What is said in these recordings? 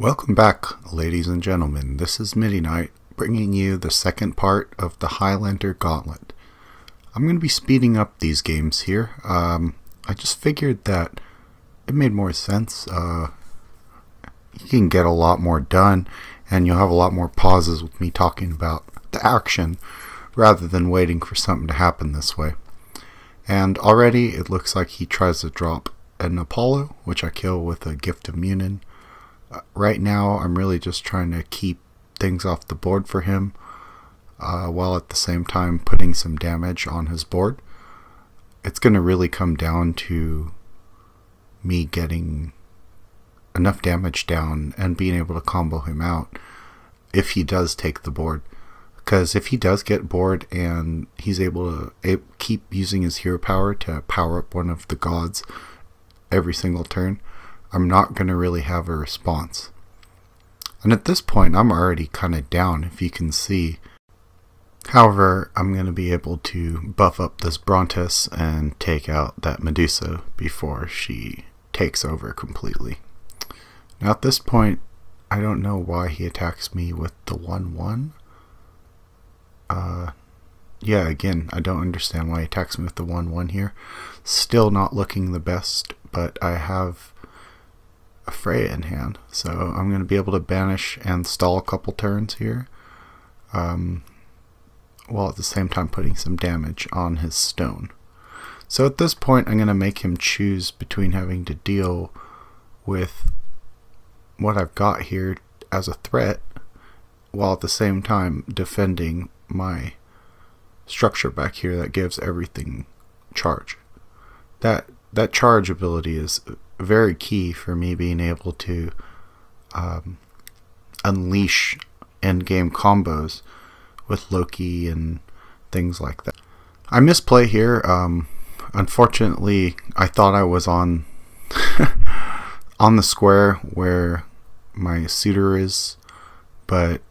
Welcome back, ladies and gentlemen. This is Midnight, bringing you the second part of the Highlander Gauntlet. I'm going to be speeding up these games here. I just figured that it made more sense. You can get a lot more done, and you'll have a lot more pauses with me talking about the action, rather than waiting for something to happen this way. And already it looks like he tries to drop an Apollo, which I kill with a Gift of Munin. Right now I'm really just trying to keep things off the board for him, while at the same time putting some damage on his board. It's going to really come down to me getting enough damage down and being able to combo him out if he does take the board. Because if he does get bored and he's able to keep using his hero power to power up one of the gods every single turn, I'm not going to really have a response. And at this point I'm already kind of down, if you can see. However, I'm going to be able to buff up this Brontes and take out that Medusa before she takes over completely. Now at this point, I don't know why he attacks me with the 1-1. Yeah, again, I don't understand why he attacks me with the 1-1 here. Still not looking the best, but I have a Freya in hand, so I'm going to be able to banish and stall a couple turns here, while at the same time putting some damage on his stone. So at this point I'm going to make him choose between having to deal with what I've got here as a threat, while at the same time defending my structure back here that gives everything charge. That charge ability is very key for me being able to unleash endgame combos with Loki and things like that. I misplay here. Unfortunately, I thought I was on on the square where my suitor is, but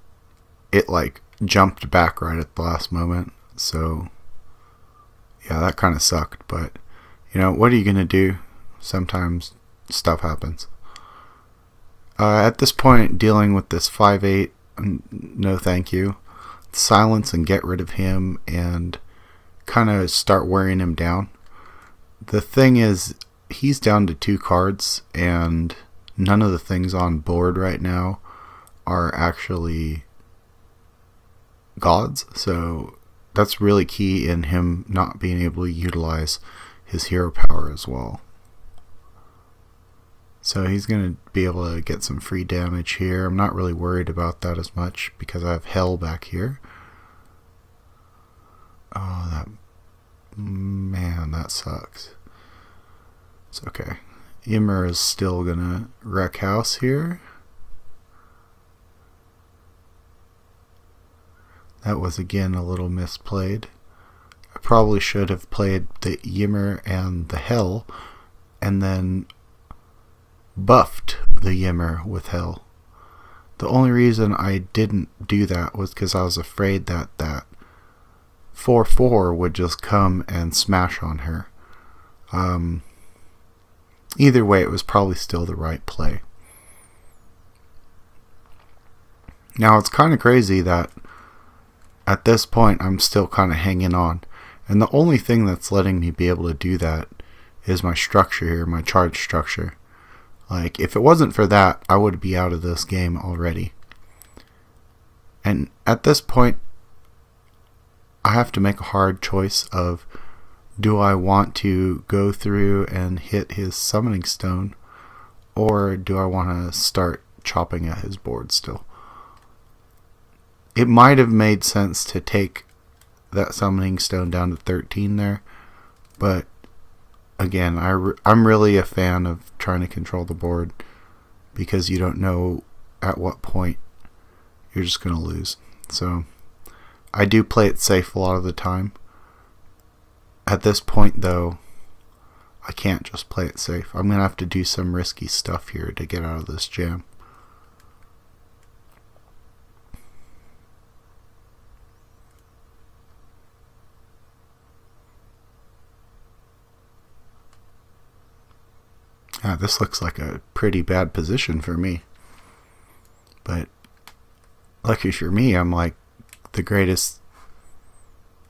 it like jumped back right at the last moment. So yeah, that kind of sucked, but you know, what are you gonna do? Sometimes stuff happens. At this point, dealing with this 5-8, no thank you. Silence and get rid of him and kind of start wearing him down. The thing is, he's down to 2 cards and none of the things on board right now are actually gods, so that's really key in him not being able to utilize his hero power as well. So he's going to be able to get some free damage here. I'm not really worried about that as much because I have Hell back here. Oh, that sucks. It's okay. Ymir is still going to wreck house here. That was again a little misplayed. I probably should have played the Ymir and the Hell and then buffed the Ymir with Hell. The only reason I didn't do that was because I was afraid that that 4-4 would just come and smash on her. Either way, it was probably still the right play. Now it's kind of crazy that at this point I'm still kind of hanging on, and the only thing that's letting me be able to do that is my structure here, my charge structure. Like, if it wasn't for that, I would be out of this game already. And at this point I have to make a hard choice of, do I want to go through and hit his summoning stone, or do I want to start chopping at his board still? It might have made sense to take that summoning stone down to 13 there, but again, I'm really a fan of trying to control the board, because you don't know at what point you're just going to lose. So I do play it safe a lot of the time. At this point though, I can't just play it safe. I'm going to have to do some risky stuff here to get out of this jam. This looks like a pretty bad position for me. But lucky for me, I'm like the greatest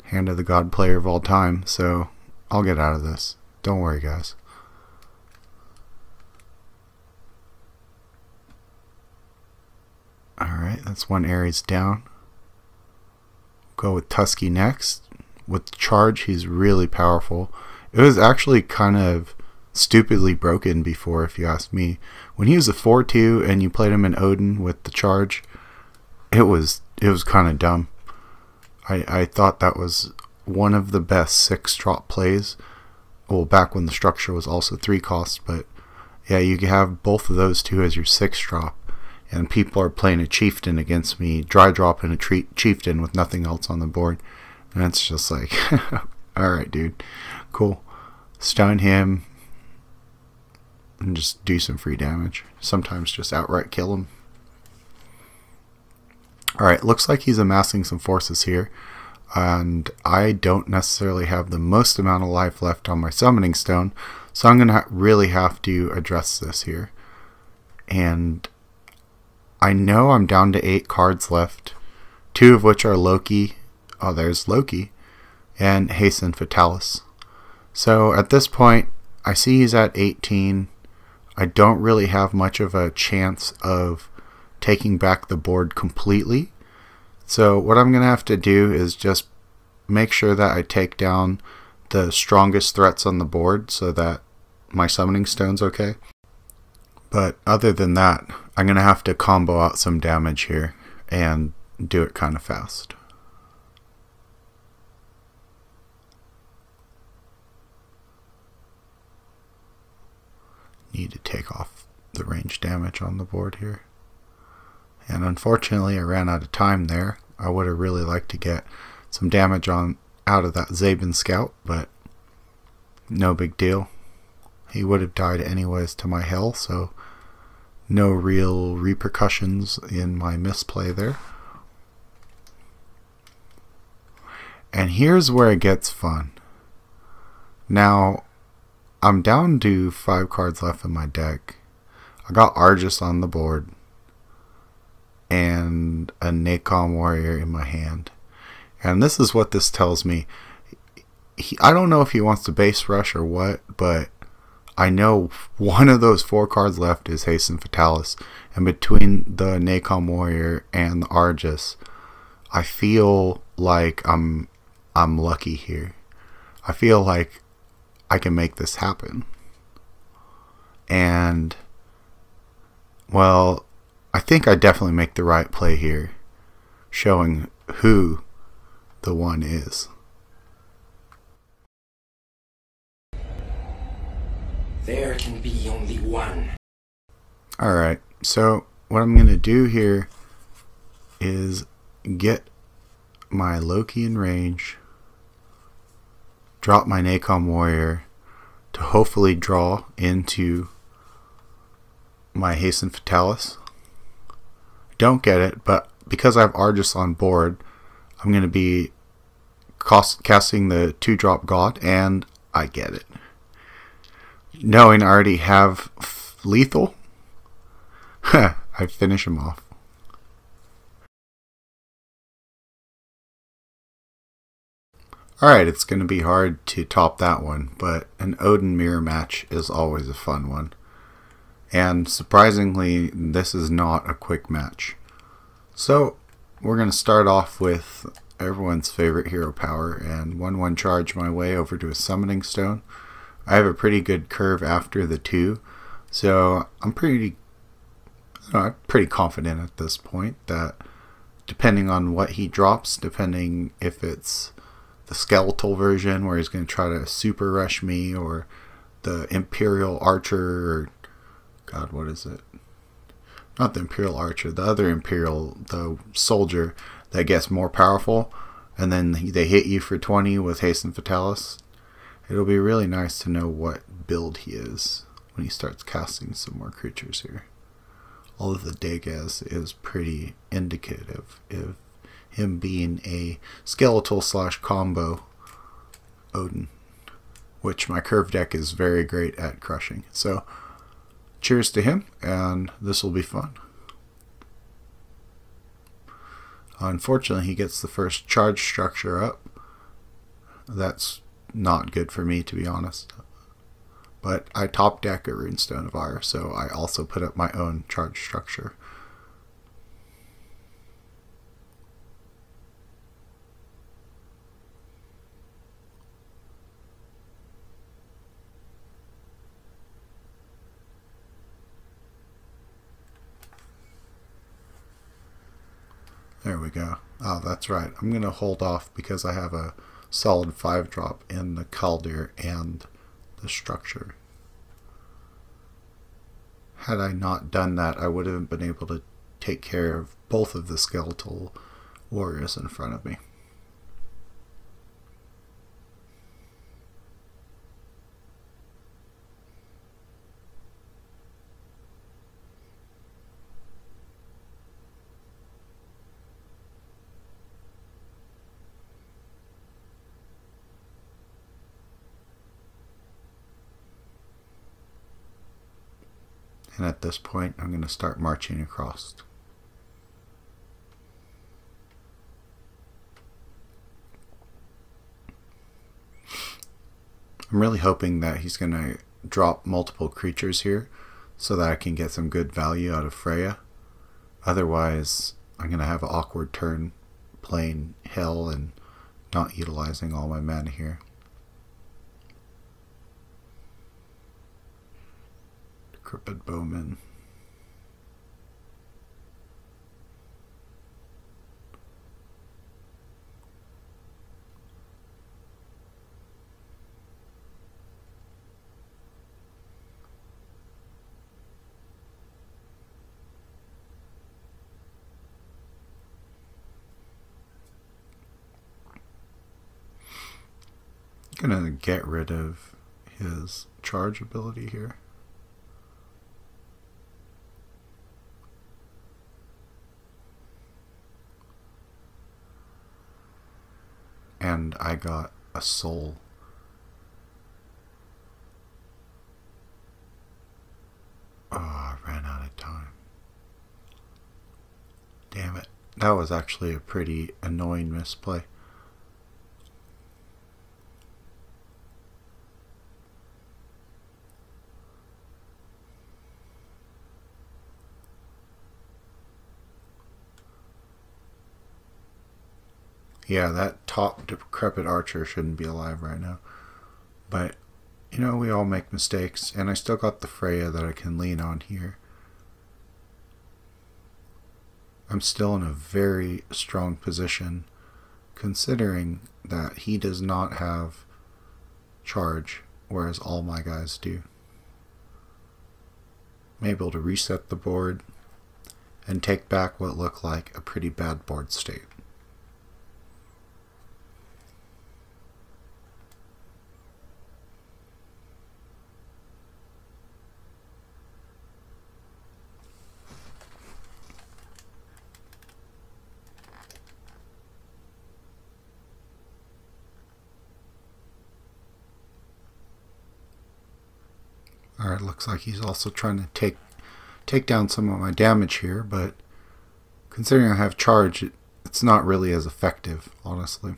Hand of the God player of all time, so I'll get out of this. Don't worry, guys. Alright, that's one Ares down. Go with Tusky next. With Charge, he's really powerful. It was actually kind of stupidly broken before, if you ask me. When he was a 4-2 and you played him in Odin with the Charge, it was kind of dumb. I thought that was one of the best 6-drop plays. Well, back when the structure was also 3 cost, but yeah, you can have both of those two as your 6-drop. And people are playing a chieftain against me, dry dropping a chieftain with nothing else on the board. And it's just like, alright, dude. Cool. Stun him. And just do some free damage. Sometimes just outright kill him. Alright, looks like he's amassing some forces here. And I don't necessarily have the most amount of life left on my summoning stone. So I'm going to really have to address this here. And I know I'm down to 8 cards left, 2 of which are Loki. Oh, there's Loki and Hasten Fatalis. So at this point, I see he's at 18. I don't really have much of a chance of taking back the board completely. So what I'm going to have to do is just make sure that I take down the strongest threats on the board so that my summoning stone's okay. But other than that, I'm going to have to combo out some damage here and do it kind of fast. Need to take off the range damage on the board here. And unfortunately, I ran out of time there. I would have really liked to get some damage out of that Zaben Scout, but no big deal. He would have died anyways to my hell, so no real repercussions in my misplay there. And here's where it gets fun. Now, I'm down to 5 cards left in my deck. I got Argus on the board and a Nacon Warrior in my hand. And this is what this tells me. I don't know if he wants to base rush or what, but I know one of those 4 cards left is Hasten Fatalis. And between the Nacon Warrior and the Argus, I feel like I'm lucky here. I feel like I can make this happen. And, well, I think I definitely make the right play here, showing who the one is. There can be only one. Alright, so what I'm going to do here is get my Loki in range, drop my Nacon Warrior to hopefully draw into my Hasten Fatalis. Don't get it, but because I have Argus on board, I'm going to be casting the 2-drop God, and I get it. Knowing I already have lethal, I finish him off. Alright, it's going to be hard to top that one, but an Odin mirror match is always a fun one. And surprisingly, this is not a quick match. So, we're going to start off with everyone's favorite hero power and 1/1 charge my way over to a summoning stone. I have a pretty good curve after the 2, so I'm pretty confident at this point that depending on what he drops, depending if it's the skeletal version where he's going to try to super rush me, or the Imperial Archer, or God, what is it? Not the Imperial Archer, the other Imperial, the soldier that gets more powerful, and then they hit you for 20 with Hasten Fatalis. It'll be really nice to know what build he is when he starts casting some more creatures here. All of the Degas is pretty indicative of him being a skeletal / combo Odin, which my curve deck is very great at crushing. So cheers to him, and this will be fun. Unfortunately, he gets the first charge structure up. That's not good for me, to be honest. But I top deck a Runestone of Ire, so I also put up my own charge structure. There we go. Oh, that's right. I'm going to hold off because I have a solid 5-drop in the Caldir and the structure. Had I not done that, I would have been able to take care of both of the skeletal warriors in front of me. And at this point, I'm going to start marching across. I'm really hoping that he's going to drop multiple creatures here so that I can get some good value out of Freya. Otherwise, I'm going to have an awkward turn playing Hell and not utilizing all my mana here. Decrepit Bowman. Gonna get rid of his charge ability here. And I got a soul. Oh, I ran out of time. Damn it. That was actually a pretty annoying misplay. Yeah, that top decrepit archer shouldn't be alive right now. But, you know, we all make mistakes. And I still got the Freya that I can lean on here. I'm still in a very strong position, considering that he does not have charge, whereas all my guys do. I'm able to reset the board and take back what looked like a pretty bad board state. Alright, looks like he's also trying to take down some of my damage here, but considering I have charge, it's not really as effective, honestly.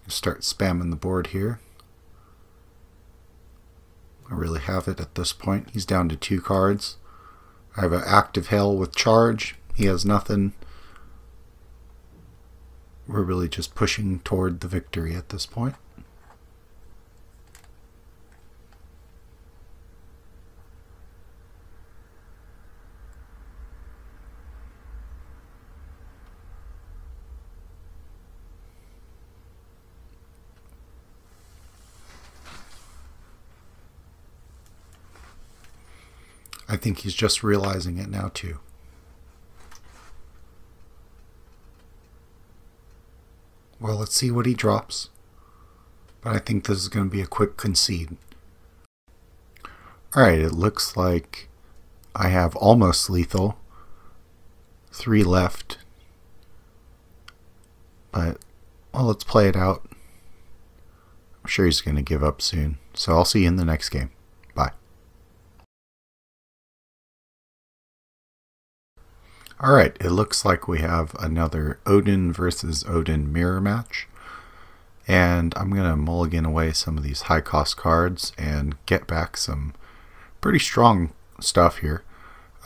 Start spamming the board here. I really have it at this point. He's down to 2 cards. I have an active Hell with charge. He has nothing. We're really just pushing toward the victory at this point. I think he's just realizing it now too. Well, let's see what he drops. But I think this is going to be a quick concede. Alright, it looks like I have almost lethal. 3 left. But, well, let's play it out. I'm sure he's going to give up soon. So I'll see you in the next game. Bye. Alright, it looks like we have another Odin versus Odin mirror match. And I'm going to mulligan away some of these high cost cards and get back some pretty strong stuff here.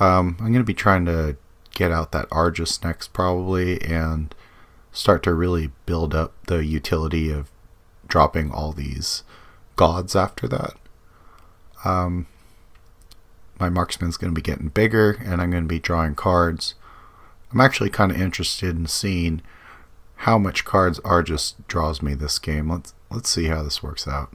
I'm going to be trying to get out that Argus next probably and start to really build up the utility of dropping all these gods after that. My marksman's going to be getting bigger and I'm going to be drawing cards. I'm actually kind of interested in seeing how much cards Argus draws me this game. Let's see how this works out.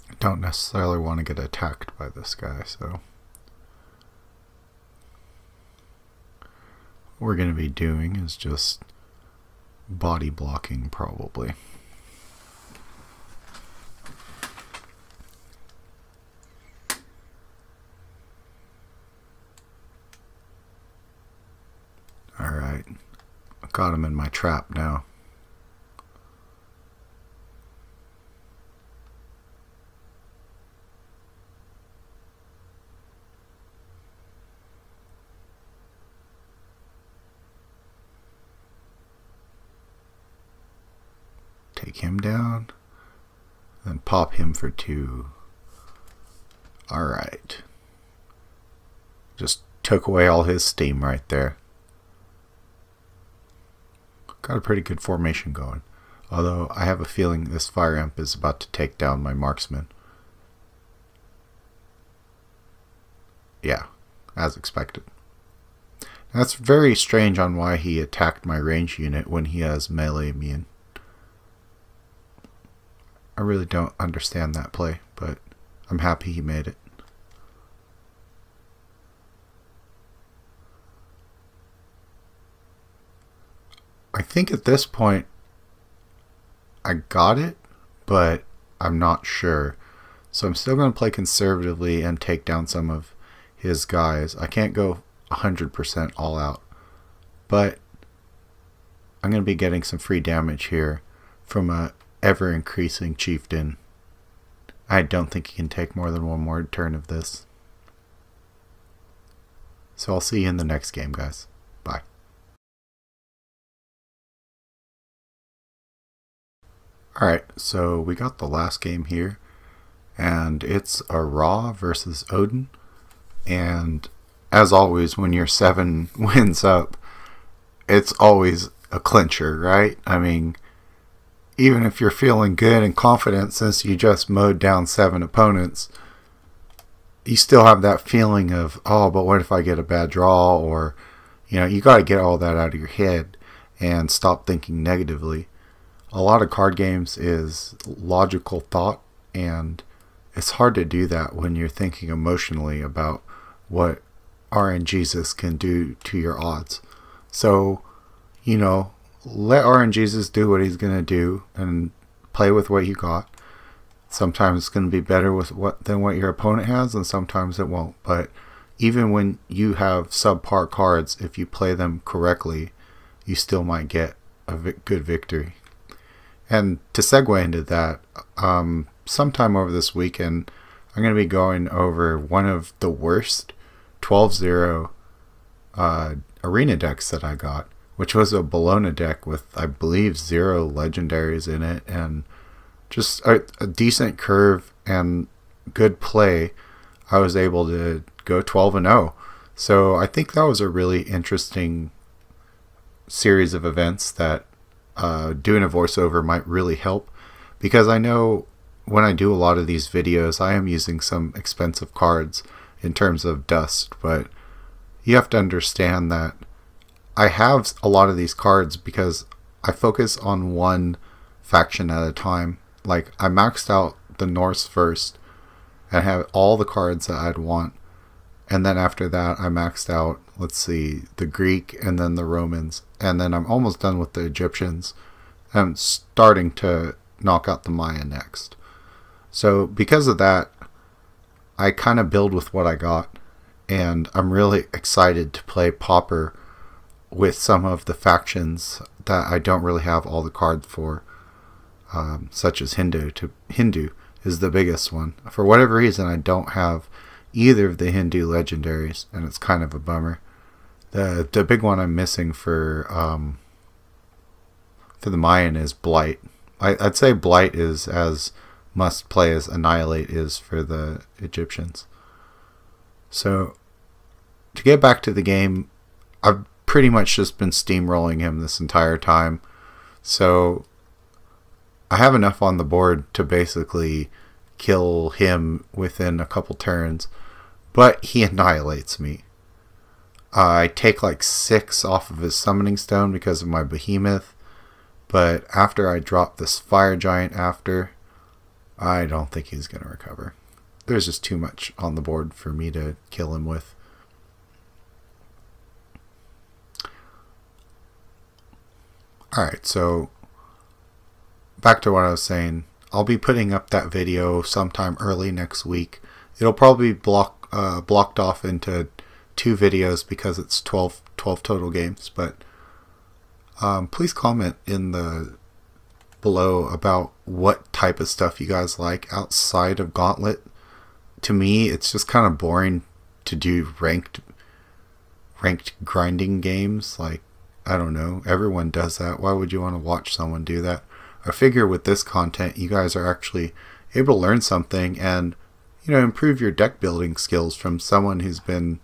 I don't necessarily want to get attacked by this guy, so what we're going to be doing is just body blocking probably. Alright, I got him in my trap now. Take him down, then pop him for 2. Alright. Just took away all his steam right there. Got a pretty good formation going. Although I have a feeling this fire imp is about to take down my marksman. Yeah, as expected. That's very strange on why he attacked my range unit when he has melee immune. I really don't understand that play, but I'm happy he made it. I think at this point I got it, but I'm not sure. So I'm still going to play conservatively and take down some of his guys. I can't go 100% all out, but I'm going to be getting some free damage here from a ever-increasing chieftain. I don't think he can take more than one more turn of this. So I'll see you in the next game, guys. Bye. Alright, so we got the last game here, and it's a Ra versus Odin. And as always, when you're 7 wins up, it's always a clincher, right? I mean, even if you're feeling good and confident since you just mowed down 7 opponents, you still have that feeling of, oh, but what if I get a bad draw? Or, you know, you got to get all that out of your head and stop thinking negatively. A lot of card games is logical thought, and it's hard to do that when you're thinking emotionally about what RNGesus can do to your odds. So, you know, let RNGesus do what he's going to do and play with what you got. Sometimes it's going to be better with than what your opponent has, and sometimes it won't. But even when you have subpar cards, if you play them correctly, you still might get a good victory. And to segue into that, sometime over this weekend, I'm going to be going over one of the worst 12-0 arena decks that I got, which was a Bologna deck with, I believe, 0 legendaries in it, and just a decent curve and good play. I was able to go 12-0. So I think that was a really interesting series of events that doing a voiceover might really help, because I know when I do a lot of these videos, I am using some expensive cards in terms of dust, but you have to understand that I have a lot of these cards because I focus on one faction at a time. Like, I maxed out the Norse first and have all the cards that I'd want, and then after that I maxed out, let's see, the Greek and then the Romans, and then I'm almost done with the Egyptians. I'm starting to knock out the Maya next. So because of that, I kind of build with what I got, and I'm really excited to play Pauper with some of the factions that I don't really have all the cards for, such as Hindu is the biggest one. For whatever reason, I don't have either of the Hindu legendaries, and it's kind of a bummer. The big one I'm missing for the Mayan is Blight. I'd say Blight is as must play as Annihilate is for the Egyptians. So to get back to the game, I've pretty much just been steamrolling him this entire time. So I have enough on the board to basically kill him within a couple turns, but he annihilates me. I take like 6 off of his summoning stone because of my behemoth, but after I drop this fire giant after, I don't think he's going to recover. There's just too much on the board for me to kill him with. Alright, so back to what I was saying. I'll be putting up that video sometime early next week. It'll probably be blocked off into 2 videos because it's 12 total games, but please comment in the below about what type of stuff you guys like outside of Gauntlet. To me, it's just kind of boring to do ranked grinding games. Like, I don't know, everyone does that. Why would you want to watch someone do that? I figure with this content, you guys are actually able to learn something and, you know, improve your deck building skills from someone who's been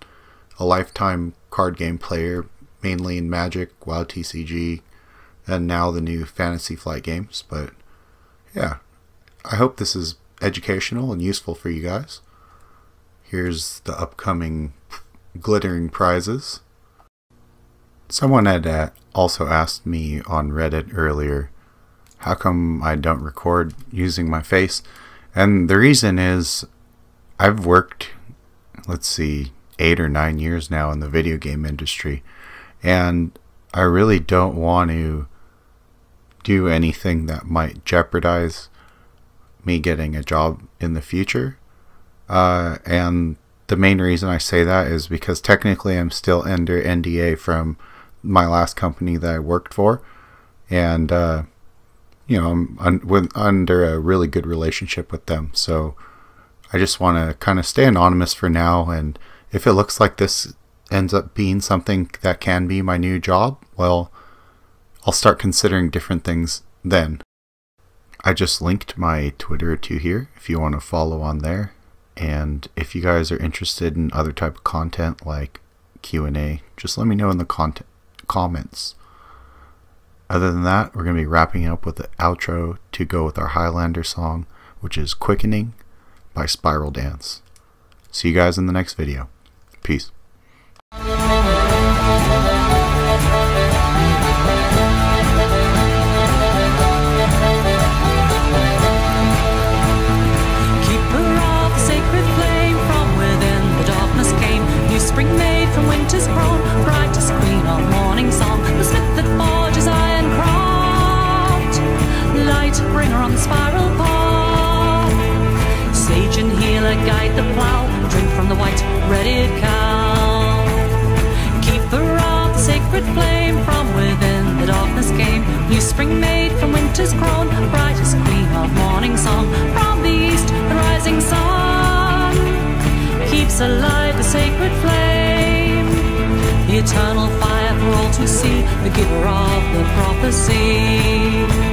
a lifetime card game player, mainly in Magic, WoW TCG, and now the new Fantasy Flight games. But yeah, I hope this is educational and useful for you guys. Here's the upcoming glittering prizes. Someone had also asked me on Reddit earlier, how come I don't record using my face? And the reason is, I've worked, let's see, 8 or 9 years now in the video game industry, and I really don't want to do anything that might jeopardize me getting a job in the future. And the main reason I say that is because technically I'm still under NDA from my last company that I worked for, and you know, I'm under a really good relationship with them, so I just want to kind of stay anonymous for now. And if it looks like this ends up being something that can be my new job, well, I'll start considering different things then. I just linked my Twitter to here if you want to follow on there. And if you guys are interested in other type of content like Q&A, just let me know in the comments. Other than that, we're going to be wrapping up with the outro to go with our Highlander song, which is Quickening by Spiral Dance. See you guys in the next video. Peace. Spring made from winter's crown, brightest queen of morning song, the smith that forges iron craft, light bringer on the spiral path, sage and healer guide the plough, drink from the white redded cow, keeper of the sacred flame, from within the darkness came, new spring made from winter's crown, brightest queen of morning song, from the east the rising sun keeps alive the sacred flame, the eternal fire for all to see, the giver of the prophecy.